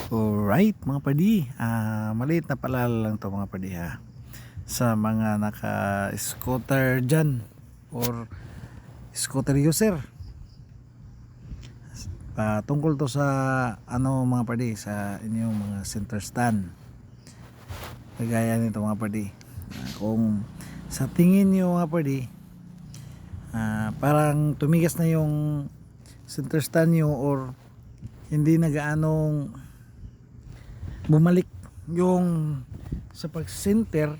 Alright mga padi, maliit na paalala lang to mga padi ha, sa mga naka-scooter dyan or scooter user. Tungkol to sa mga padi, sa inyong mga center stand. Kagaya nito mga padi, kung sa tingin nyo mga padi, parang tumigas na yung center stand nyo or hindi na gaanong bumalik yung sa pag-center,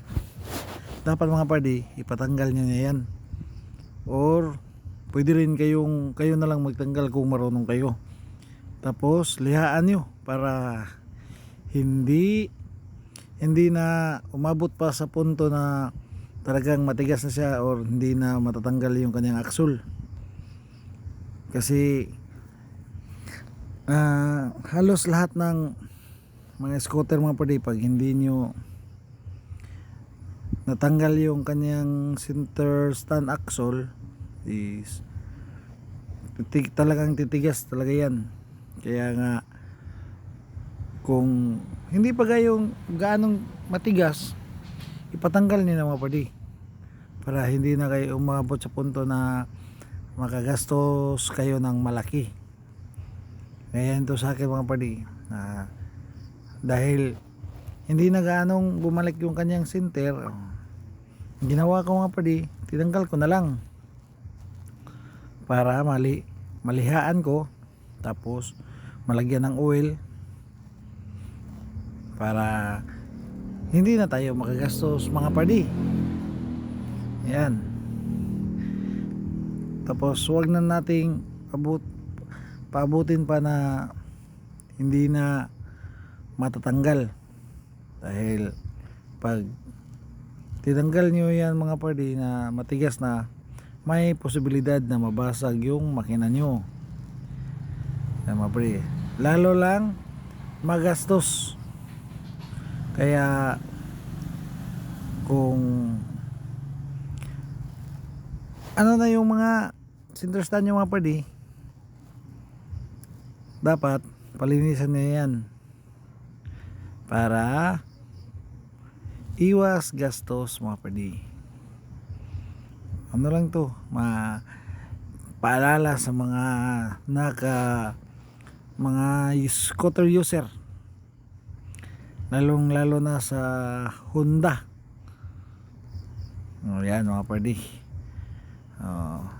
dapat mga padi ipatanggal nyo na yan, or pwede rin kayo na lang magtanggal kung marunong kayo, tapos lihaan nyo para hindi na umabot pa sa punto na talagang matigas na siya or hindi na matatanggal yung kanyang axle. Kasi halos lahat ng mga scooter mga padi, pag hindi nyo natanggal yung kanyang center stand axle is talagang titigas talaga yan. Kaya nga, kung hindi pa gayong gaanong matigas, ipatanggal nyo na mga padi para hindi na kayo umabot sa punto na makagastos kayo ng malaki. Kaya ito sa akin mga padi, dahil hindi na gaanong bumalik yung kanyang center, ginawa ko mga padi, tinanggal ko na lang para malihaan ko, tapos malagyan ng oil para hindi na tayo makagastos mga padi. Yan. Tapos wag na nating paabutin pa na hindi na matatanggal, dahil pag tinanggal nyo yan mga padi na matigas na, may posibilidad na mabasag yung makina nyo. Yan mga padi, lalo lang magastos. Kaya kung ano na yung mga center stand nyo mga padi, dapat palinisan nyo yan para iwas gastos mga padi. Ano lang to, paalala sa mga mga scooter user, lalo na sa Honda. Yan mga padi.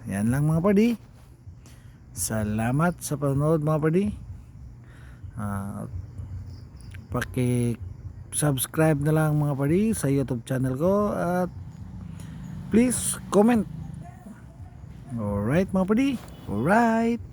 Yan lang mga padi. Salamat sa panonood mga padi. Paki-subscribe na lang mga padi sa YouTube channel ko, at please comment. Alright mga padi. Alright.